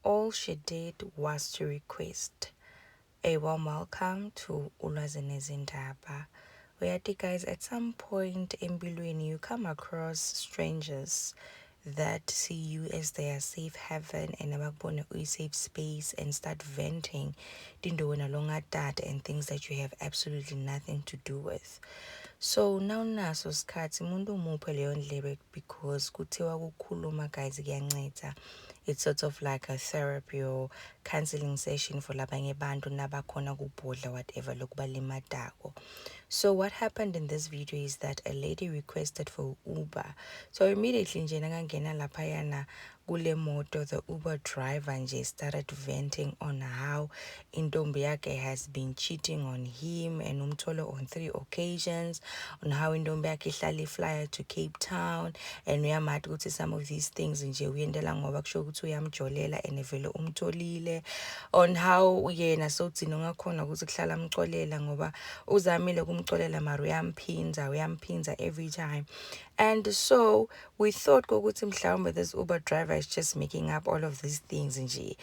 all she did was to request a warm welcome to Ulwazi Nezindaba. Uyati guys, at some point in empilweni you come across strangers that see you as their safe haven and abakubona a safe space and start venting dinto wena longadada and things that you have absolutely nothing to do with. So now naso sikhathi umuntu umuphe leyo ndlebe because kuthiwa ukukhuluma guys kuyanceda. It's sort of like a therapy or counseling session for labanye bantu nabakhona kubhodla whatever lokubalimadako. So what happened in this video is that a lady requested for Uber. So immediately nje nakangena laphayana kule moto, the Uber driver nje started venting on how intombi yakhe has been cheating on him and umtholo on 3 occasions, on how intombi yakhe ihlala flyer to Cape Town and uyamathi ukuthi some of these things nje uyendela ngoba kusho ukuthi uyamjolela and vele umtholile, on how yena sothina ngakhona ukuthi kuhlala amcolela ngoba uzamile kumcolela mara uyamphinza every time. And so we thought ukuthi mhlawumbe this Uber driver is just making up all of these things nje,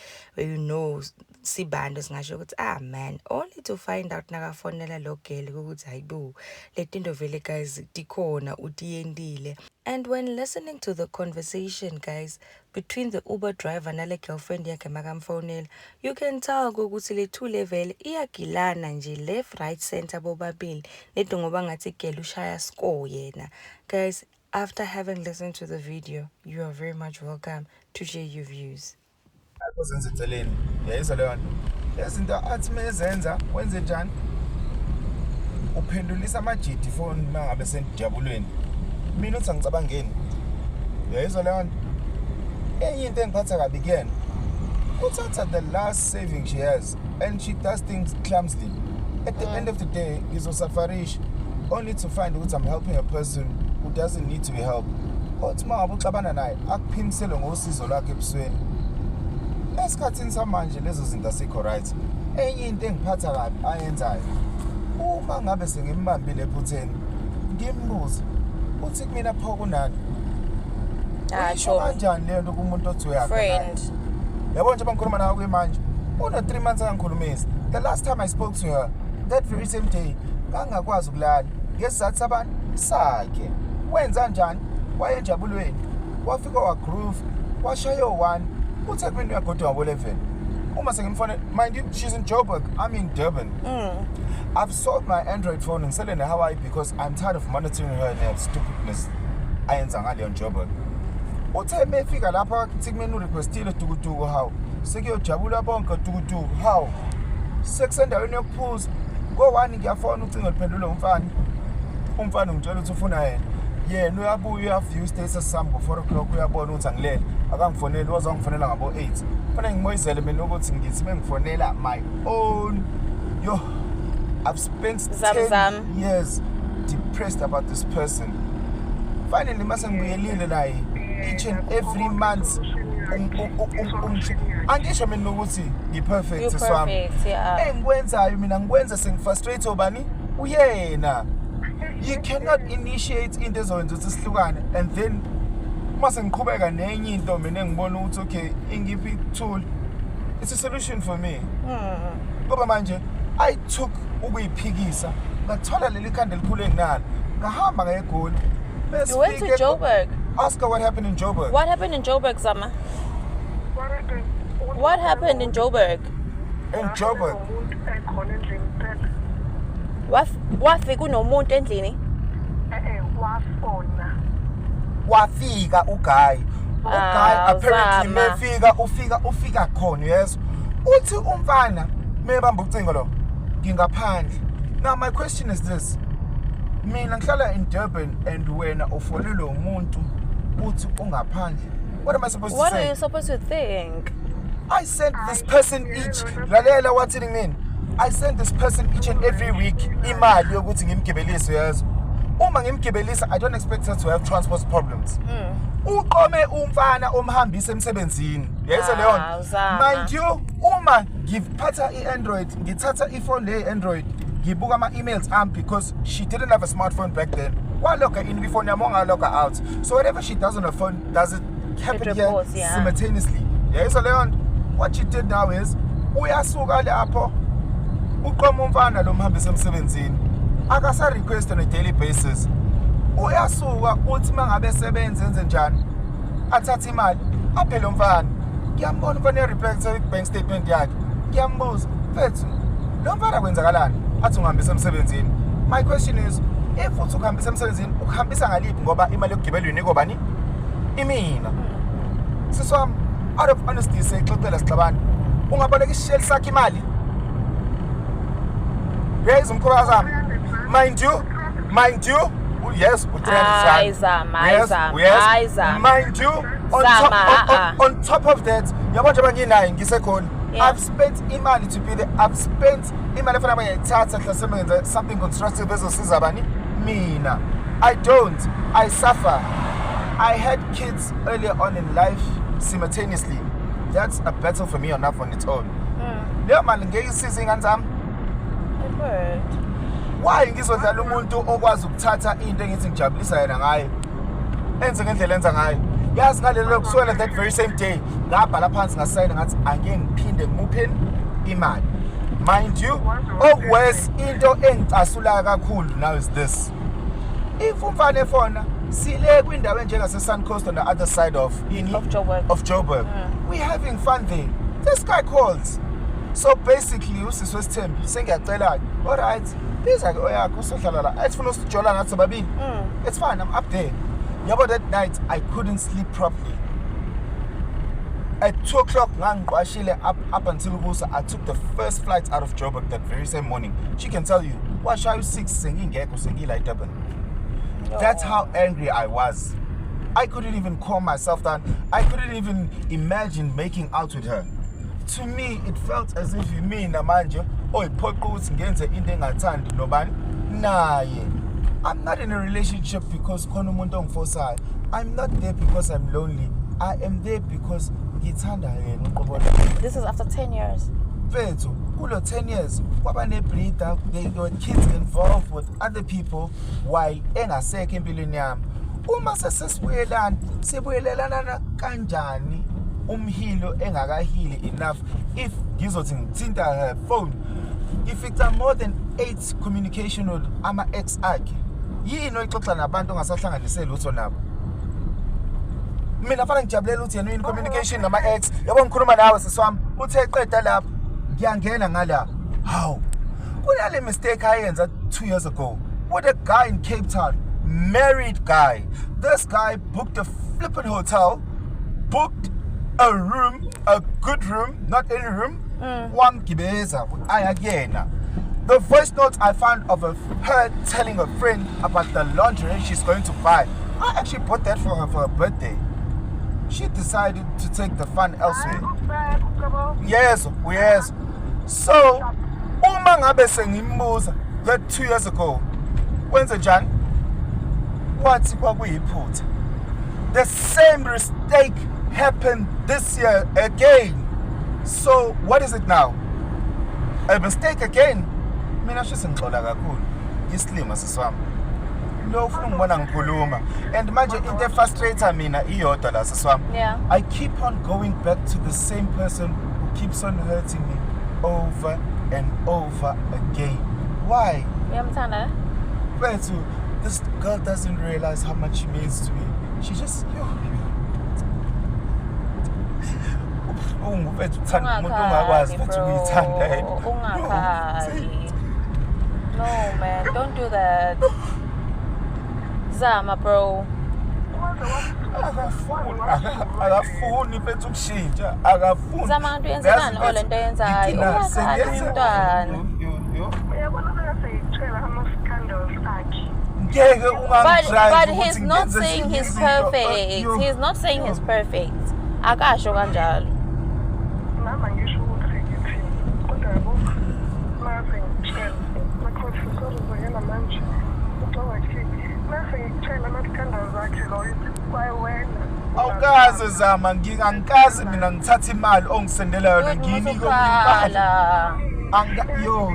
sibando singasho ukuthi man, only to find out nakafonela lo girl ukuthi hayibo letinto vele guys tikhona utiyendile. And when listening to the conversation guys between the Uber driver nale girlfriend yakhe makamfonela, you can tell ukuthi le two level iyagilana nje, left right center bobabili leto ngoba ngathi girl ushaya score yena. Guys, after having listened to the video, you are very much welcome to share your views. Akuzenze eceleni yayizwa leyo nto lezinto athi mezenza wenze njani uphendulisa amajidi phone mangabe sendijabulweni mina uthi angicabangeni yayizwa leyo nto enye into engiphatha kabi kuyena uthatha the last saving she has and she does things clumsily. At the end of the day ngizosafarish only to find ukuthi I'm helping a person who doesn't need to be helped. Othi mangabe uxabana naye akuphimisele ngosizo lwakhe ebusweni. Esikhathini samanje lezo zinto asikho right. Enye into engiphatha kabi ayenzayo uma ngabe sengimbambile ephutheni ngimbuza uthi kumina pho kunani ayisho kanjani le nto kumuntu othi friend yabo nje bangikhuluma nawe kwemanje una 3 months angikhulumisa. The last time I spoke to her that very same day ngangakwazi ukulala ngesizathu sabantu sakhe wenza njani wayenjabulweni wafika wagroove washaya one uthe kumina uyagoda wabo 11 uma sengimfone mind you she's in Joburg, I'm in Durban. I've sold my Android phone and selling a Hawaii because I'm tired of monitoring her and her stupidness ayenza ngale on Joburg. Uthe mefika lapha kuthi kumina urequestile tukutuku how sekuyojabula bonke tukutuku how sekusendaweni yokuphuza ngo-1 ngiyafona ucingo liphendule umfana ngitshela ukuthi ufuna yena uyabuya uyaview status sami ngo-4 o'clock uyabona ukuthi angilele akangifoneli wazangifonela ngabo-8 fanele ngimoyizele mina ukuthi ngithi bengifonela my own I've spent 10 years depressed about this person. Finally mase ngibuyelile naye each and every month angisho mina ukuthi ngiperfect siswami engikwenzayo mina ngikwenza sengifrustrate obani uyena. You cannot initiate into ezowenza ukuthi sihlukane and then mase ngiqhubeka nenye into mina ngibona ukuthi okay ingiphi tool it's a solution for me. Ngoba manje I took ukuyiphikisa ngathola leli khanda elikhulu enginalo ngahamba ngegoli. You went to Joburg. Ask her what happened in Joburg. What happened in Joburg, Zama? What happened in Joburg? In Joburg. Wafika unomuntu endlini? Wafika uguy apparently ufika khona yes. Uthi umfana mebamba ucingo lo ngingaphandle. Now my question is this. Mina ngihlala in Durban and wena ufonelwe umuntu uthi ungaphandle. What am I supposed to say? What are you supposed to think? I sent this person each lalela what's it mean? I send this person each and every week imali yokuthi ngimgibelise yazo. Uma ngimgibelisa I don't expect her to have transport problems. Uqome umfana omhambisa emsebenzini. Yayise leyo nto. Mind you, uma ngiphatha iAndroid, ngithatha iphone le Android, ngibuka ama-emails because she didn't have a smartphone back then. Walokha in phone yami ongalokha out. So whatever she does on her phone does it happen here simultaneously. Yayise leyo nto. what she did now is uyasuka lapho uqoma umfana lo mhambisa emsebenzini akasa request on a daily basis uyasuka uthi mangabe esebenza enze njani athatha imali aphele umfana ngiyambona umfana report bank statement yakhe ngiyambuza mfethu lo mfana kwenzakalani athi ungihambisa emsebenzini. My question is, if uthi ukuhambisa emsebenzini ukuhambisa ngaliphi ngoba imali yokugibela uyinikwa bani imina siswami out of honesty sexoxela sixabana ungaboleka isisheli sakhe imali raise umkhulu zami mind you yes mind you on top of that yabo nje banginayo ngisekhona. I've spent imali to be there. I've spent imali efana bayayithatha hlasebenza something constructive ezosiza bani mina. I suffer. I had kids earlier on in life simultaneously. That's a battle for me enough on its own. Leyo mali ngeke isize ingane zami. Why ngizodlala umuntu okwazi ukuthatha into engithi ngijabulisa yena ngayo enze ngendlela enza ngayo yazi ngalelo kuswela that very same day ngabhala phansi ngasayina ngathi angeke ngiphinde ngimupheni imali. Mind you, always into engicasula kakhulu now is this. If umfana efona sile kwindawo enjengase Sun Coast on the other side of Joburg. We're having fun there. This guy calls. So basically usisi wesithembi sengiyacela all right biza ke oyakho usohlala la ayifuna usijola ngathi babini it's fine I'm up there. Yabo that night I couldn't sleep properly. At 2 o'clock ngangiqwashile up until kusa I took the first flight out of Joburg that very same morning. She can tell you what shall you 6 sengingekho sengila eDurban. That's how angry I was. I couldn't even calm myself down. I couldn't even imagine making out with her. To me, it felt as if me namanje oyiphoqa ukuthi ngenze into engathandi nobani naye. I'm not in a relationship because khona umuntu ongiforsayo. I'm not there because I'm lonely. I am there because ngithanda yena uqobola. This is after 10 years. Mfethu, kulo 10 years kwaba ne-breeder, there were kids involved with other people while engasekho empilweni yami. Uma sesibuyelelana kanjani? Umhilo engakahili enough if ngizothi ngithinta her phone if it's more than 8 communication with ama ex akhe yini oyixoxa nabantu ongasahlanganisela utho nabo mina fanele ngijabulela ukuthi yena in communication nama ex yabo ngikhuluma nawe siswami uthe eqeda lapha ngiyangena ngala how kunale mistake ayenza 2 years ago with a guy in Cape Town, married guy. This guy booked a flippin' hotel, booked a room, a good room, not any room. One kibeza, I again. The voice note I found of her telling a friend about the lingerie she's going to buy. I actually bought that for her for her birthday. She decided to take the fun elsewhere. Yes. So, uma ngabe sengimbuza that 2 years ago, when's it Jan? What's kwakuyiphutha? The same mistake happened this year again. So what is it now? A mistake again? Mina shisengixola kakhulu. Islima siswami. Lo ufuna ngibona ngikhuluma. And manje into frustrates mina iyodwa la siswami. Yeah. I keep on going back to the same person who keeps on hurting me over and over again. Why? Uyamthanda? Bethu, this girl doesn't realize how much she means to me. She just ungubethu uthanda umuntu ongakwazi futhi uyithanda yena. Ungakhali. No man, don't do that. Zama bro. Akafuni bethu ukushintsha, akafuni. Zama abantu yenzani olento yenzayo. Ungakhali umntwana. But he's not saying he's perfect. He's not saying he's perfect. Akasho kanjalo. Mama ngisho ukuthi ngithi kodwa yabo mase ngitshela makhosi sokuzoyena manje uxoxa mase ngitshela amathanda zakhe lo kwayena awukaze zama ngingangikazi mina ngithatha imali ongisendela yona ngini kokala yo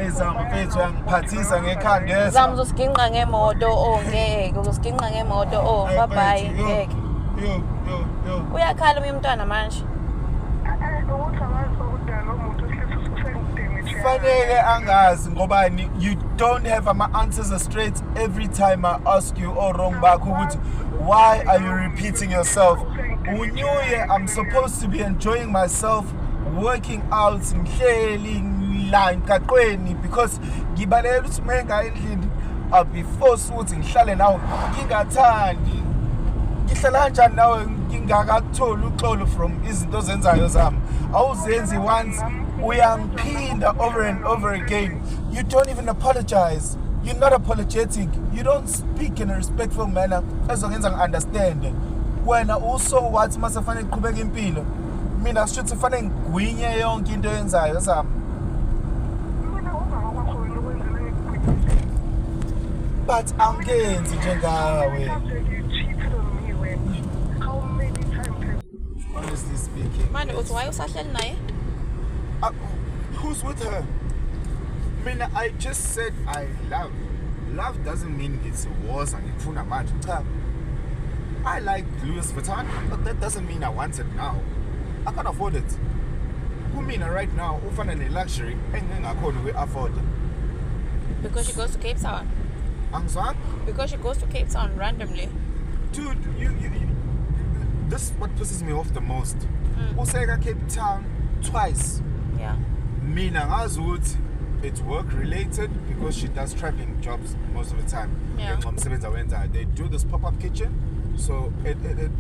ezama mfethu yangiphathisa ngekhanda zama uzosiginqa ngemoto ngeke uzosiginqa ngemoto bye bye ngeke yo uyakhala umntwana manje Aneke angazi ngobani you don't have answers straight every time I ask you or wrong back why are you repeating yourself? Unyuye, I'm supposed to be enjoying myself, working out, ngihleli la emgaqweni because ngibalekela ukuthi menga endlini I'll be forced ukuthi ngihlale nawe ngingathandi. Ngihlala kanjani nawe ngingakakutholi uxolo from izinto zenzayo zami. Awuzenzi once uyangiphinda over and over again. You don't even apologize. You're not apologetic. You don't speak in a respectful manner ezongenza ngi-understand. Wena also wathi mase fanele ngiqhubeke impilo. Mina shuthi fanele ngigwinye yonke into yenzayo zami. But angenzi njengawe. Honestly speaking. Man, why usahleli naye? Who's with her? I mean, I just said I love. Love doesn't mean it's wars and it's fun amount. I like Louis Vuitton, but that doesn't mean I want it now. I can't afford it. Who mean right now? Who find any luxury and then I can't afford it? Because she goes to Cape Town. I'm sorry? Because she goes to Cape Town randomly. Dude, you this is what pisses me off the most. Who say I Cape Town twice? Yeah. Mina ngazuthi it's work related because she does trapping jobs most of the time. Yeah. They do this pop-up kitchen, so it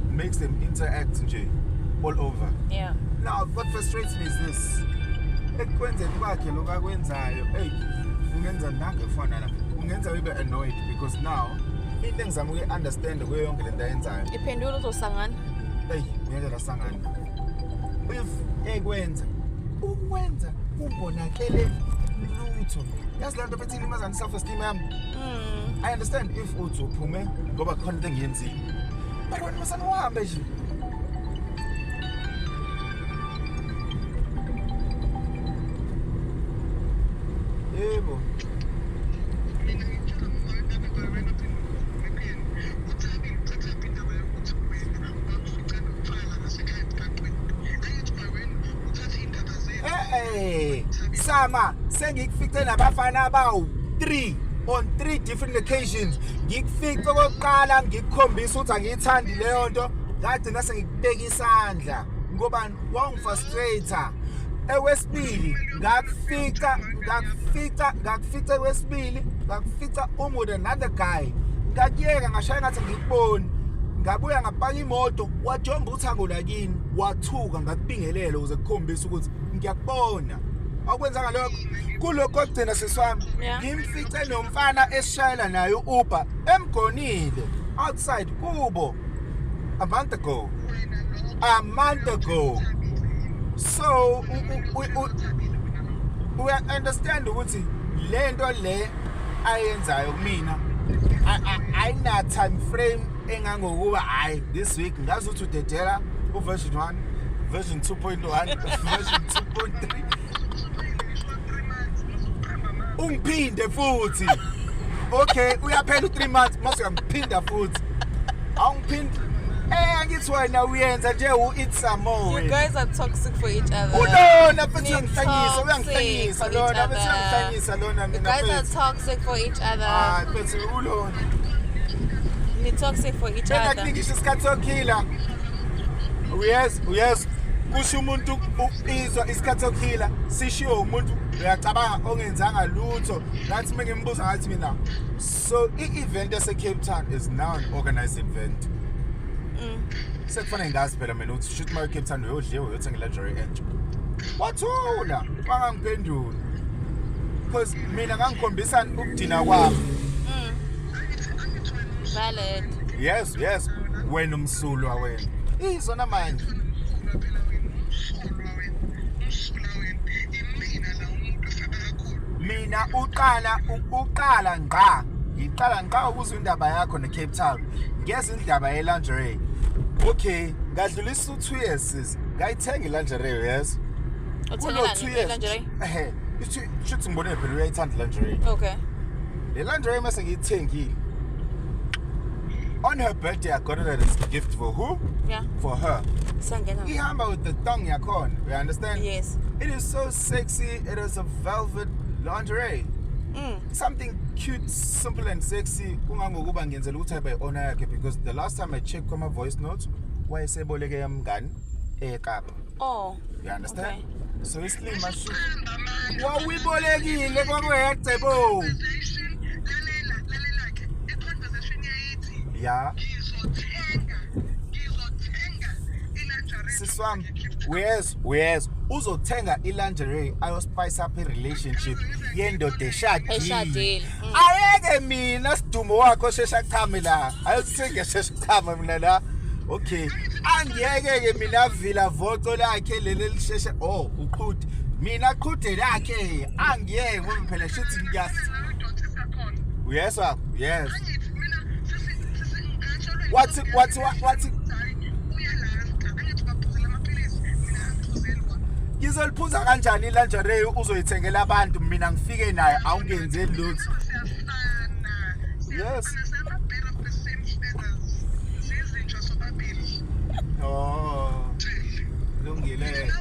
makes them interact nje all over. Yeah. Now what frustrates me is this. Ekwenzeni kwakhe lokho akwenzayo, hey, ungenza nangefana la. Ungenza ube annoyed because now into engizama uku-understand kuyo yonke lento ayenzayo. Iphendula uzosangana. Hey, ngeke lasangana. If ekwenza ukwenza kungonakele lutho. Yazi lento bethi limazana self-esteem yami. I understand if uthi uphume ngoba khona into engiyenzile. But wena masana uhambe nje. Yebo. Sama, sengikufice nabafana abawu 3 on 3 different occasions. Ngikufice okokuqala ngikukhombisa ukuthi angiyithandi leyo nto, ngagcina sengikubeka isandla ngoba wangifrustrator. Ewesibili ngakufica ewesibili ngakufica with another guy. Ngakuyeka ngashaya ngathi ngikuboni. Ngabuya ngapaka imoto wajonga uthango lakini wathuka ngakubingelela ukuze kukhombisa ukuthi ngiyakubona. Akwenza ngalokho kulokho ogcina seswami ngimfice nomfana esishayela naye uUber emgonile outside kubo a month ago. So we understand ukuthi le nto le ayenzayo kumina ayina time frame engangokuba hayi this week ngazi ukuthi udedela uversion 1 version 2.1 version 2.3 ungiphinde futhi. Okay, uyaphela 3 months mase uyangiphinda futhi. Awungiphindi. Angithi wena uyenza nje eat some more. You guys are toxic for each other. Lona futhi uyangihlanyisa lona futhi uyangihlanyisa lona mina. You guys are toxic for each other. Ah, futhi ulona. You're toxic for each other. Mina nginisho isikhathi sokukhila. Yes. Kusho umuntu uzwa isikhathi sokukhila sishiwo umuntu uyacabanga ongenzanga lutho ngathi mengimbuza ngathi mina so i-event yase Cape Town is now an organized event. Sekufanele ngazi phela mina uthi shoot my Cape Town uyodliwe uyothenga luxury entsha. Wathula wangangiphendula because mina ngangikhombisa ukudina kwami. Valid. Yes wena umsulwa wena izona manje. Mina uqala ngqa ngiqala ngqa ukuzwa indaba yakho ne Cape Town ngeza indaba ye lingerie. Okay ngadlulisa 2 years ngayithenga ilingerie yes Uthengela lingerie? Shuthi ngibone phela uyayithanda lingerie. Okay. Le lingerie mase ngiyithengile On her birthday, I got her as a gift for who? Yeah. For her. Sangena. Ihamba with the tongue yakon. You understand? Yes. It is so sexy. It is a velvet lingerie. Something cute, simple and sexy. Kungangokuba ngenzela ukuthi abe honor yakhe because the last time I checked my voice notes, wayeseboleke yamngani eKapa. Oh. You understand? Okay. So it's slim mashu. Wawibolekile kwakwecebo. Yeah. Siswam, where's uzothenga ilingerie ayospice up relationship yendoda eshadile. Ayeke mina sidumo wakho shesha kuchame la. Ayosithenga shesha kuchame mina la. Okay. Angiyeke ke mina vila voto lakhe leli lisheshe uqhude. Mina qhude lakhe angiyeke ngoba phela shithi ngiyasi. Yes wa. Yes. What's Ngizoliphuza kanjani ilingerie uzoyithengela abantu mina ngifike naye awungenzeli lutho. Yes. Oh. Lungile.